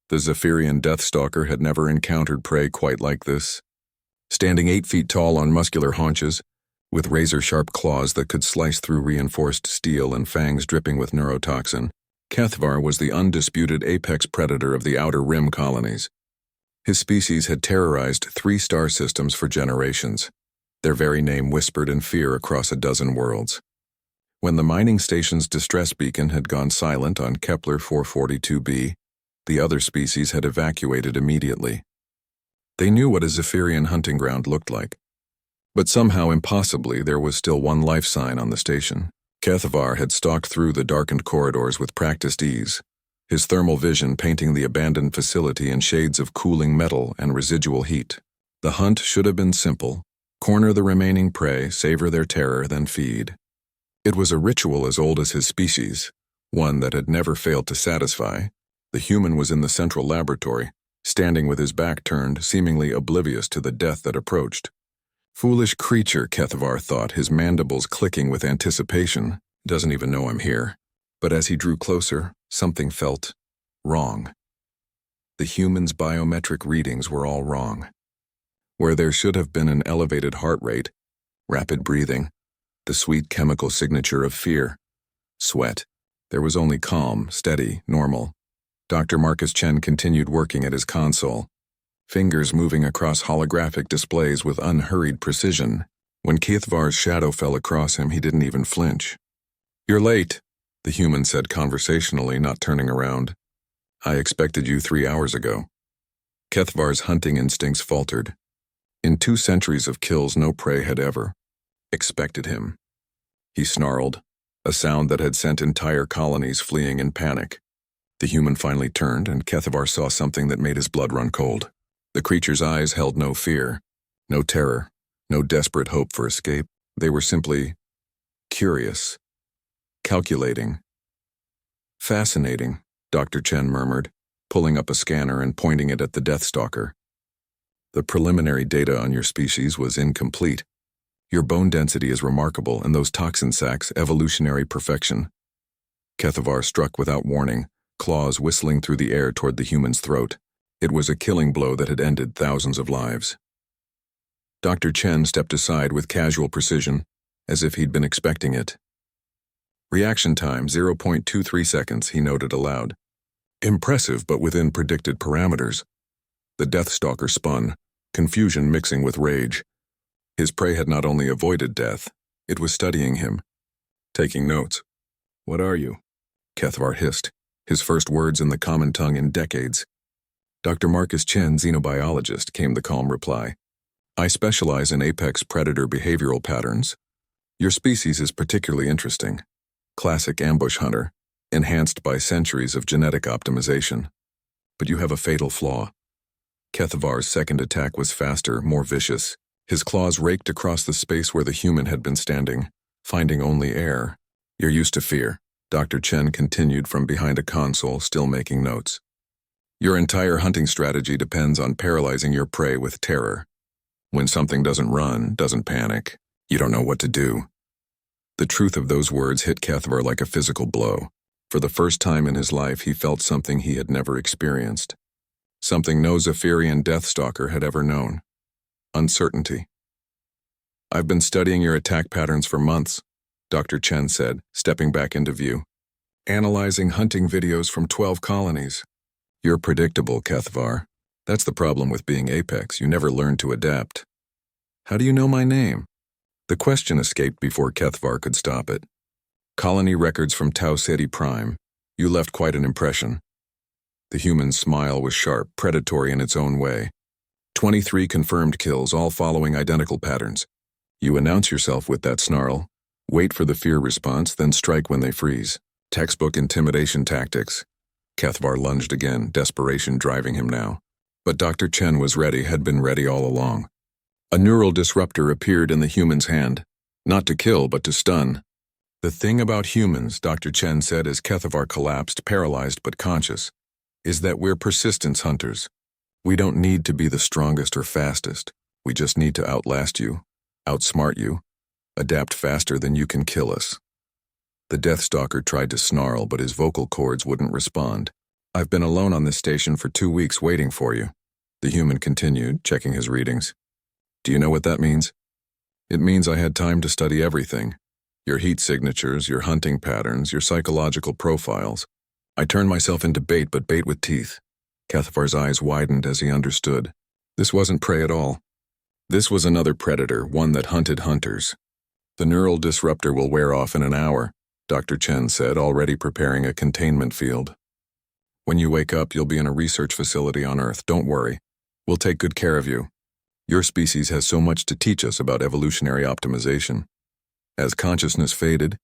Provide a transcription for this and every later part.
The Zephyrian Deathstalker had never encountered prey quite like this. Standing 8 feet tall on muscular haunches, with razor-sharp claws that could slice through reinforced steel and fangs dripping with neurotoxin, Kethvar was the undisputed apex predator of the Outer Rim colonies. His species had terrorized 3 star systems for generations. Their very name whispered in fear across a dozen worlds. When the mining station's distress beacon had gone silent on Kepler 442b, the other species had evacuated immediately. They knew what a Zephyrian hunting ground looked like. But somehow impossibly there was still one life sign on the station. Kethvar had stalked through the darkened corridors with practiced ease, his thermal vision painting the abandoned facility in shades of cooling metal and residual heat. The hunt should have been simple: corner the remaining prey, savor their terror, then feed. It was a ritual as old as his species, one that had never failed to satisfy. The human was in the central laboratory, standing with his back turned, seemingly oblivious to the death that approached. Foolish creature, Kethvar thought, his mandibles clicking with anticipation. Doesn't even know I'm here. But as he drew closer, something felt wrong. The human's biometric readings were all wrong. Where there should have been an elevated heart rate, rapid breathing, the sweet chemical signature of fear, sweat, there was only calm, steady, normal. Dr. Marcus Chen continued working at his console, fingers moving across holographic displays with unhurried precision. When Kethvar's shadow fell across him, he didn't even flinch. "You're late," the human said conversationally, not turning around. "I expected you 3 hours ago." Kethvar's hunting instincts faltered. In 2 centuries of kills, no prey had ever expected him. He snarled, a sound that had sent entire colonies fleeing in panic. The human finally turned, and Kethvar saw something that made his blood run cold. The creature's eyes held no fear, no terror, no desperate hope for escape. They were simply curious, calculating. "Fascinating," Dr. Chen murmured, pulling up a scanner and pointing it at the Deathstalker. "The preliminary data on your species was incomplete. Your bone density is remarkable, and those toxin sacs, evolutionary perfection." Kethvar struck without warning, claws whistling through the air toward the human's throat. It was a killing blow that had ended thousands of lives. Dr. Chen stepped aside with casual precision, as if he'd been expecting it. "Reaction time, 0.23 seconds, he noted aloud. "Impressive, but within predicted parameters." The Deathstalker spun, confusion mixing with rage. His prey had not only avoided death, it was studying him, taking notes. "What are you?" Kethvar hissed, his first words in the common tongue in decades. "Dr. Marcus Chen, xenobiologist," came the calm reply. "I specialize in apex predator behavioral patterns. Your species is particularly interesting. Classic ambush hunter, enhanced by centuries of genetic optimization. But you have a fatal flaw." Kethvar's second attack was faster, more vicious. His claws raked across the space where the human had been standing, finding only air. "You're used to fear," Dr. Chen continued from behind a console, still making notes. "Your entire hunting strategy depends on paralyzing your prey with terror. When something doesn't run, doesn't panic, you don't know what to do." The truth of those words hit Kethvar like a physical blow. For the first time in his life, he felt something he had never experienced. Something no Zephyrian Deathstalker had ever known. Uncertainty. "I've been studying your attack patterns for months," Dr. Chen said, stepping back into view. "Analyzing hunting videos from 12 colonies. You're predictable, Kethvar. That's the problem with being Apex. You never learn to adapt." "How do you know my name?" The question escaped before Kethvar could stop it. "Colony records from Tau Ceti Prime. You left quite an impression." The human's smile was sharp, predatory in its own way. 23 confirmed kills, all following identical patterns. You announce yourself with that snarl, wait for the fear response, then strike when they freeze. Textbook intimidation tactics. Kethvar lunged again, desperation driving him now. But Dr. Chen was ready, had been ready all along. A neural disruptor appeared in the human's hand, not to kill, but to stun. "The thing about humans," Dr. Chen said as Kethvar collapsed, paralyzed but conscious, "is that we're persistence hunters. We don't need to be the strongest or fastest. We just need to outlast you, outsmart you, adapt faster than you can kill us." The Deathstalker tried to snarl, but his vocal cords wouldn't respond. I've been alone on this station for 2 weeks waiting for you, the human continued, checking his readings. Do you know what that means? It means I had time to study everything. Your heat signatures, your hunting patterns, your psychological profiles. I turned myself into bait, but bait with teeth. Cathavar's eyes widened as he understood. This wasn't prey at all. This was another predator, one that hunted hunters. The neural disruptor will wear off in an hour, Dr. Chen said, already preparing a containment field. When you wake up, you'll be in a research facility on Earth. Don't worry. We'll take good care of you. Your species has so much to teach us about evolutionary optimization. As consciousness faded,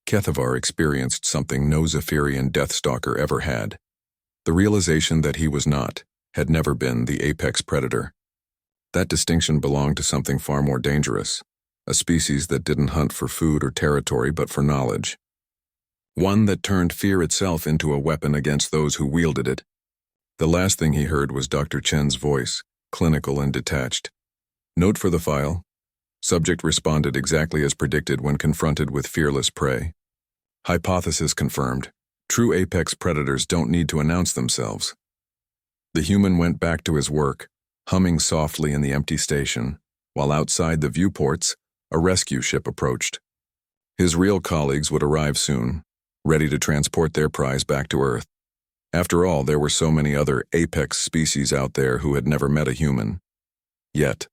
Cathavar experienced something no Zephyrian Deathstalker ever had. The realization that he was not, had never been, the apex predator. That distinction belonged to something far more dangerous, a species that didn't hunt for food or territory but for knowledge. One that turned fear itself into a weapon against those who wielded it. The last thing he heard was Dr. Chen's voice, clinical and detached. Note for the file. Subject responded exactly as predicted when confronted with fearless prey. Hypothesis confirmed. True apex predators don't need to announce themselves. The human went back to his work, humming softly in the empty station, while outside the viewports, a rescue ship approached. His real colleagues would arrive soon, ready to transport their prize back to Earth. After all, there were so many other apex species out there who had never met a human. Yet,